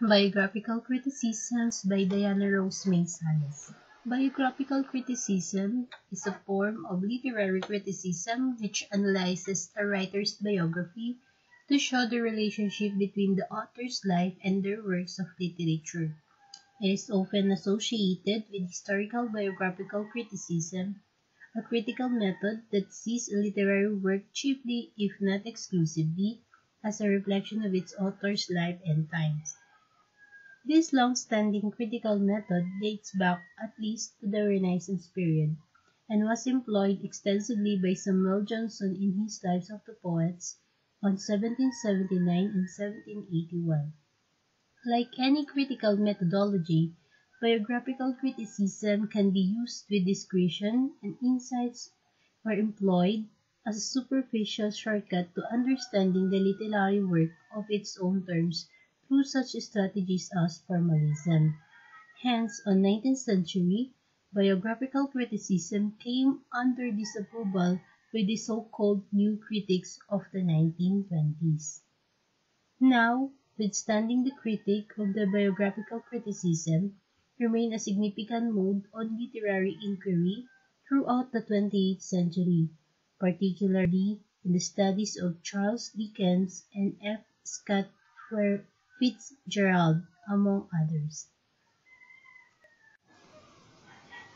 Biographical Criticisms by Diana Rose May Salas. Biographical criticism is a form of literary criticism which analyzes a writer's biography to show the relationship between the author's life and their works of literature. It is often associated with historical biographical criticism, a critical method that sees a literary work chiefly, if not exclusively, as a reflection of its author's life and times. This long-standing critical method dates back at least to the Renaissance period, and was employed extensively by Samuel Johnson in his Lives of the Poets on 1779 and 1781. Like any critical methodology, biographical criticism can be used with discretion, and insights are employed as a superficial shortcut to understanding the literary work of its own terms through such strategies as formalism. Hence, on 19th century, biographical criticism came under disapproval by the so-called new critics of the 1920s. Now, withstanding the critique of the biographical criticism remained a significant mode on literary inquiry throughout the 20th century, particularly in the studies of Charles Dickens and F. Scott Fitzgerald, among others.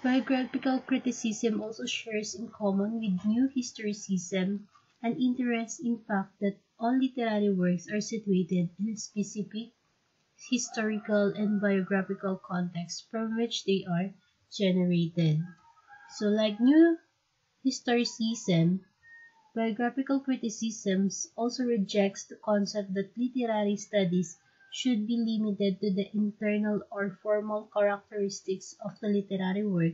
Biographical criticism also shares in common with new historicism an interest in fact that all literary works are situated in a specific historical and biographical context from which they are generated. So like new historicism, biographical criticism also rejects the concept that literary studies should be limited to the internal or formal characteristics of the literary work,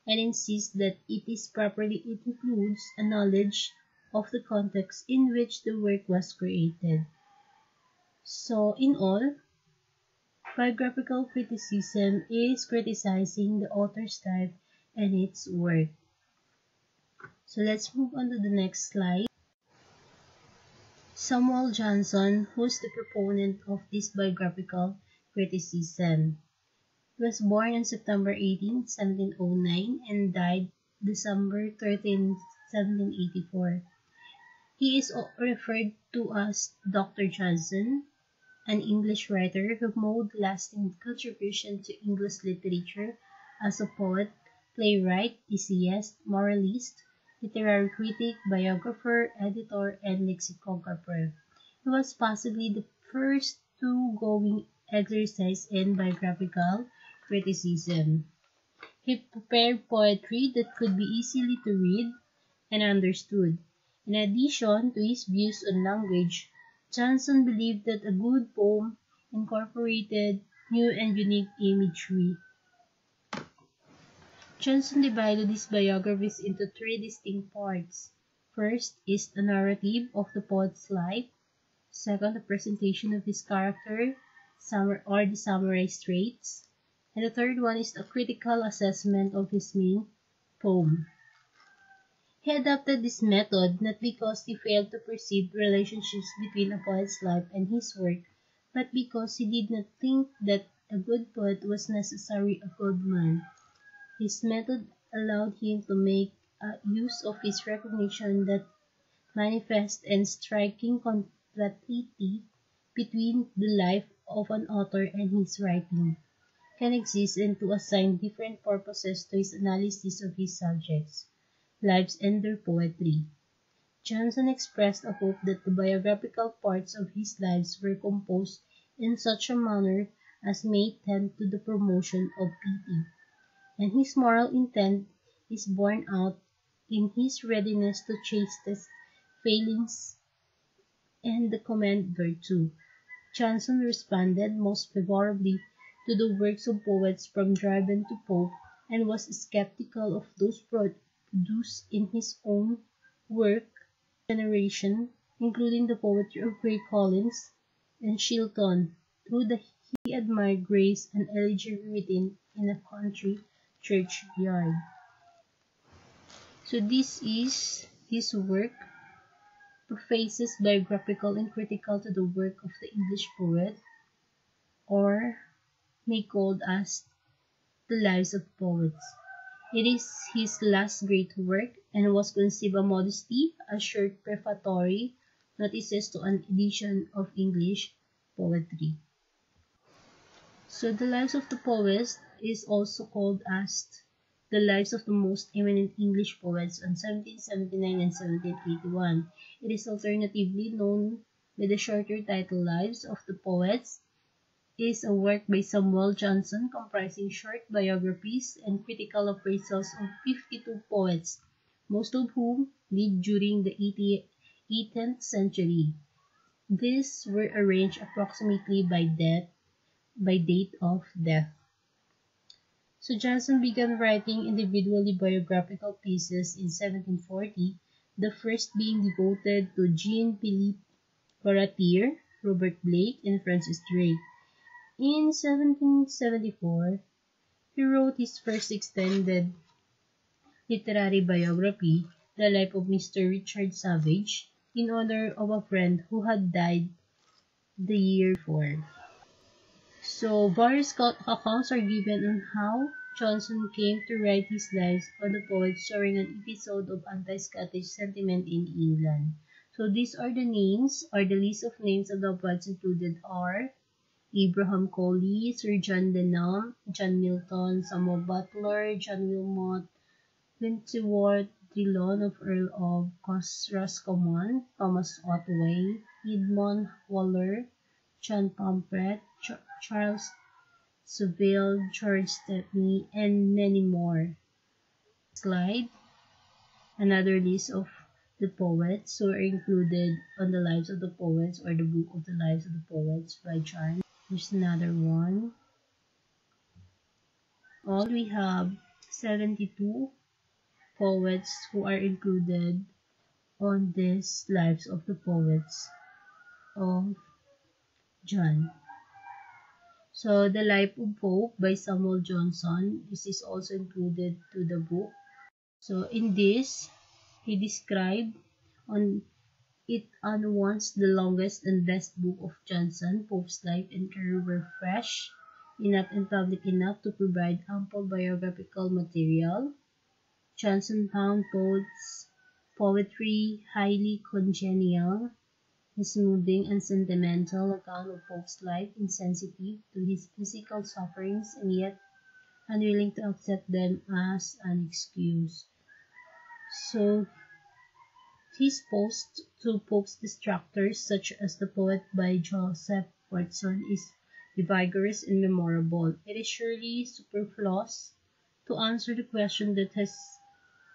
and insists that it includes a knowledge of the context in which the work was created. So in all, biographical criticism is criticizing the author's life and its work. So let's move on to the next slide. Samuel Johnson, who is the proponent of this biographical criticism. He was born on September 18, 1709 and died December 13, 1784. He is referred to as Dr. Johnson, an English writer who made lasting contribution to English literature as a poet, playwright, essayist, moralist, literary critic, biographer, editor, and lexicographer. He was possibly the first to going exercise in biographical criticism. He prepared poetry that could be easily to read and understood. In addition to his views on language, Johnson believed that a good poem incorporated new and unique imagery. Johnson divided his biographies into three distinct parts. First is a narrative of the poet's life. Second, a presentation of his character, or the summarized traits. And the third one is a critical assessment of his main poem. He adopted this method not because he failed to perceive relationships between a poet's life and his work, but because he did not think that a good poet was necessarily a good man. His method allowed him to make use of his recognition that manifest and striking contrariety between the life of an author and his writing can exist, and to assign different purposes to his analysis of his subjects' lives and their poetry. Johnson expressed a hope that the biographical parts of his lives were composed in such a manner as may tend to the promotion of pity, and his moral intent is borne out in his readiness to chastise failings and the commend virtue. Johnson responded most favorably to the works of poets from Dryden to Pope, and was skeptical of those produced in his own work generation, including the poetry of Gray Collins and Chilton, though he admired grace and elegy written in a country churchyard. So this is his work, prefaces biographical and critical to the work of the English poet, or may called as The Lives of Poets. It is his last great work and was conceived a modesty, a short prefatory notices to an edition of English poetry. So the Lives of the Poets is also called as the lives of the most eminent English poets on 1779 and 1781. It is alternatively known with the shorter title Lives of the Poets. It is a work by Samuel Johnson comprising short biographies and critical appraisals of 52 poets, most of whom lived during the 18th century. These were arranged approximately by date of death. So Johnson began writing individually biographical pieces in 1740, the first being devoted to Jean-Philippe Baratier, Robert Blake, and Francis Drake. In 1774, he wrote his first extended literary biography, The Life of Mr. Richard Savage, in honor of a friend who had died the year before. So, various accounts are given on how Johnson came to write his lives of the poets during an episode of anti-Scottish sentiment in England. So, these are the names, or the list of names of the poets included are Abraham Coley, Sir John Denham, John Milton, Samuel Butler, John Wilmot, Wentworth Dillon of Earl of Roscommon, Thomas Otway, Edmund Waller, John Pomfret, Charles Saville, George Stepney, and many more. Slide. Another list of the poets who are included on the Lives of the Poets or the Book of the Lives of the Poets by John. There's another one. All we have 72 poets who are included on this Lives of the Poets of John. So, The Life of Pope by Samuel Johnson. This is also included to the book. So, in this, he described on it on once the longest and best book of Johnson. Pope's life and career were fresh enough and public enough to provide ample biographical material. Johnson found Pope's poetry highly congenial. His moving and sentimental account of Pope's life, insensitive to his physical sufferings and yet unwilling to accept them as an excuse. So, his post to Pope's detractors, such as the poet by Joseph Watson, is vigorous and memorable. It is surely superfluous to answer the question that has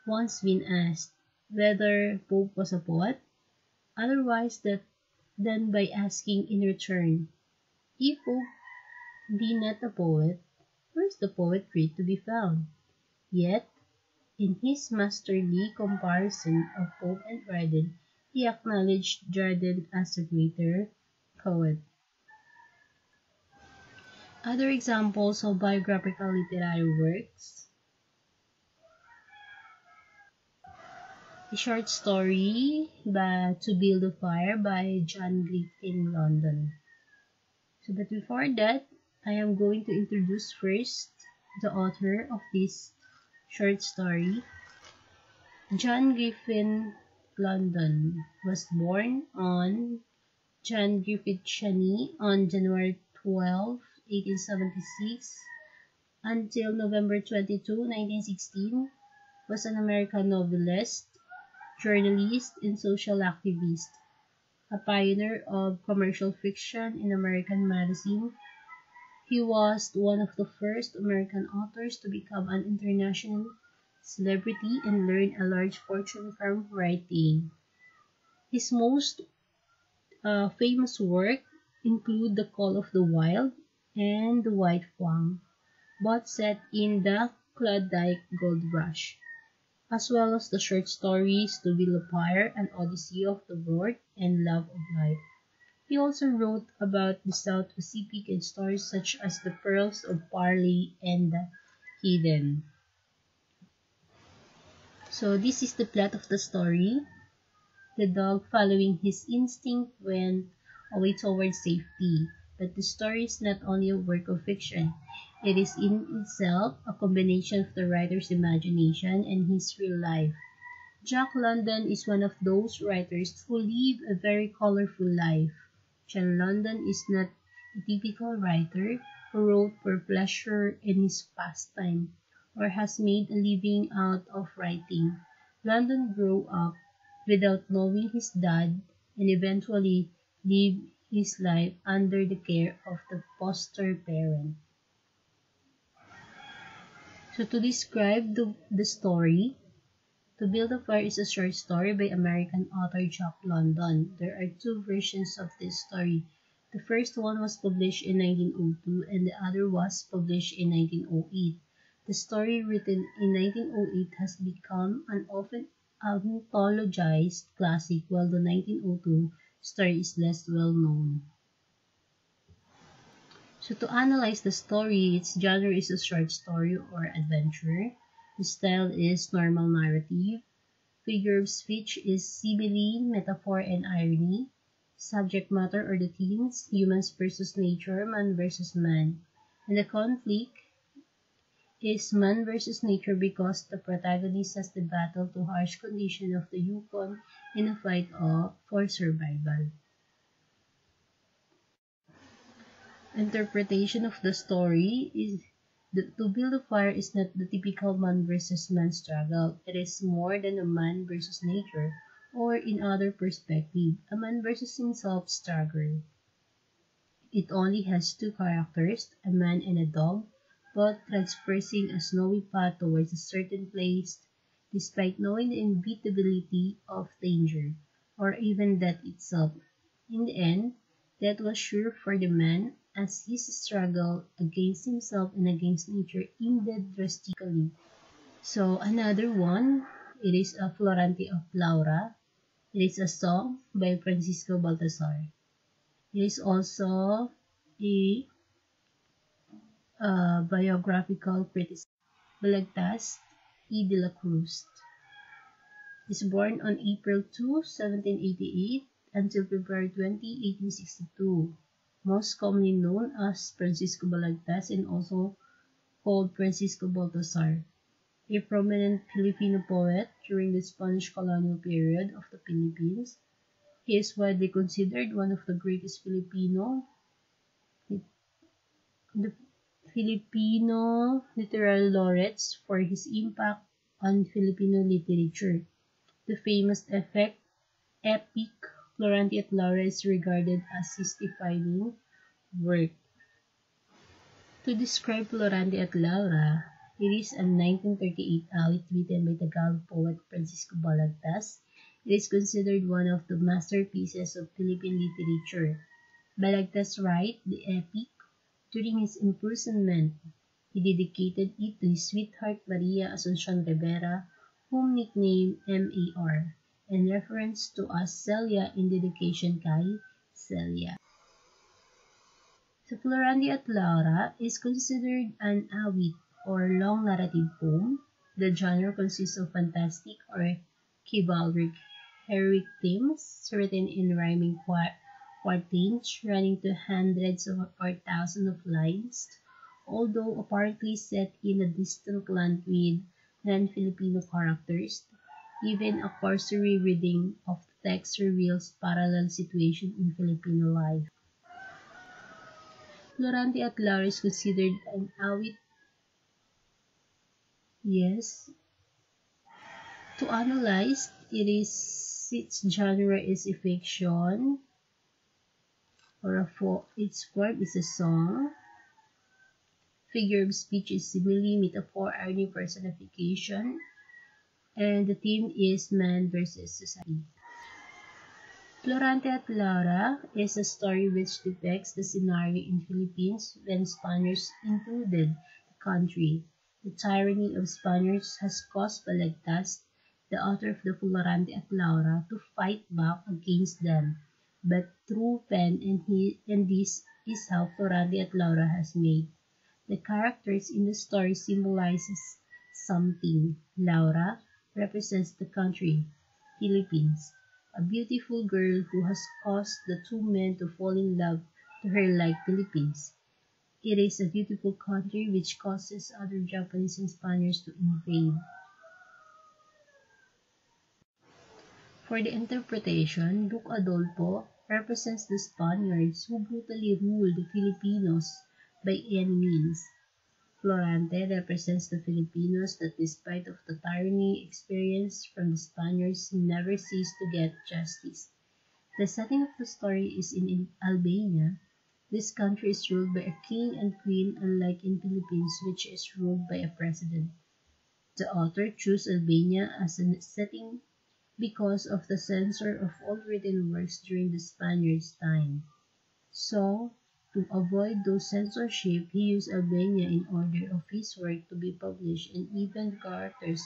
once been asked, whether Pope was a poet, otherwise than by asking in return, if Pope be not a poet, where is the poetry to be found? Yet, in his masterly comparison of Pope and Dryden, he acknowledged Dryden as a greater poet. Other examples of biographical literary works: a short story To Build a Fire by John Griffin London. So, but before that, I am going to introduce first the author of this short story. John Griffin London was born on John Griffith Shani on January 12, 1876 until November 22, 1916, was an American novelist, journalist, and social activist, a pioneer of commercial fiction in American magazine. He was one of the first American authors to become an international celebrity and earn a large fortune from writing. His most famous work include The Call of the Wild and The White Fang, both set in the Klondike Gold Rush, as well as the short stories To Build a Fire, An Odyssey of the World, and Love of Life. He also wrote about the South Pacific and stories such as The Pearls of Parley and The Hidden. So this is the plot of the story. The dog, following his instinct, went away towards safety. But the story is not only a work of fiction. It is in itself a combination of the writer's imagination and his real life. Jack London is one of those writers who live a very colorful life. John London is not a typical writer who wrote for pleasure in his pastime or has made a living out of writing. London grew up without knowing his dad and eventually lived his life under the care of the foster parent. So to describe the story, To Build a Fire is a short story by American author Jack London. There are two versions of this story. The first one was published in 1902 and the other was published in 1908. The story written in 1908 has become an often anthologized classic while the 1902 story is less well known. So to analyze the story, its genre is a short story or adventure. The style is normal narrative. Figure of speech is simile, metaphor, and irony. Subject matter or the themes, humans versus nature, man versus man. And the conflict is man versus nature because the protagonist has to battle to harsh condition of the Yukon in a fight for survival. Interpretation of the story is to build a fire is not the typical man versus man struggle. It is more than a man versus nature, or in other perspective, a man versus himself struggle. It only has two characters, a man and a dog, both traversing a snowy path towards a certain place, despite knowing the inevitability of danger, or even death itself. In the end, death was sure for the man, as his struggle against himself and against nature ended drastically. So another one, it is a Florante of Laura. It is a song by Francisco Baltasar. It is also a biographical criticism. Balagtas E. de la Cruz is born on April 2, 1788 until February 20, 1862. Most commonly known as Francisco Balagtas and also called Francisco Baltasar, a prominent Filipino poet during the Spanish colonial period of the Philippines. He is widely considered one of the greatest the Filipino literary laureates for his impact on Filipino literature. The famous epic Florante at Laura is regarded as his defining work. To describe Florante at Laura, it is a 1938 awit written by Tagalog poet Francisco Balagtas. It is considered one of the masterpieces of Philippine literature. Balagtas wrote the epic during his imprisonment. He dedicated it to his sweetheart Maria Asuncion Rivera, whom nicknamed MAR, in reference to as Celia in dedication kay Celia. So Florante at Laura is considered an awit or long narrative poem. The genre consists of fantastic or chivalric heroic themes written in rhyming quatrains running to hundreds or thousands of lines, although apparently set in a distant land with non-Filipino characters. Even a cursory reading of the text reveals parallel situations in Filipino life. Florante at Laura is considered an awit. Yes. To analyze, its genre is a fiction, its form is a song. Figure of speech is simile, metaphor, irony, personification, and the theme is man versus society. Florante at Laura is a story which depicts the scenario in Philippines when Spaniards invaded the country. The tyranny of Spaniards has caused Balagtas, the author of the Florante at Laura, to fight back against them, but through pen, and this is how Florante at Laura has made. The characters in the story symbolizes something. Laura represents the country, Philippines, a beautiful girl who has caused the two men to fall in love to her like Philippines. It is a beautiful country which causes other Japanese and Spaniards to invade. For the interpretation, Duke Adolfo represents the Spaniards who brutally ruled the Filipinos by any means. Florante represents the Filipinos that despite of the tyranny experienced from the Spaniards never ceased to get justice. The setting of the story is in Albania. This country is ruled by a king and queen unlike in Philippines which is ruled by a president. The author chose Albania as a setting because of the censor of all written works during the Spaniards' time. So, to avoid those censorship, he used Albania in order of his work to be published and even characters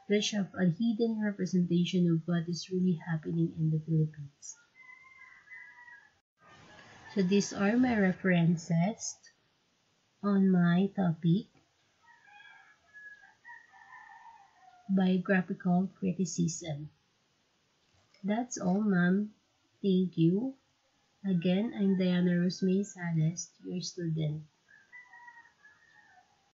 which have a hidden representation of what is really happening in the Philippines. So these are my references on my topic, Biographical Criticism. That's all, ma'am. Thank you. Again, I'm Diana Rosemay Sales, your student.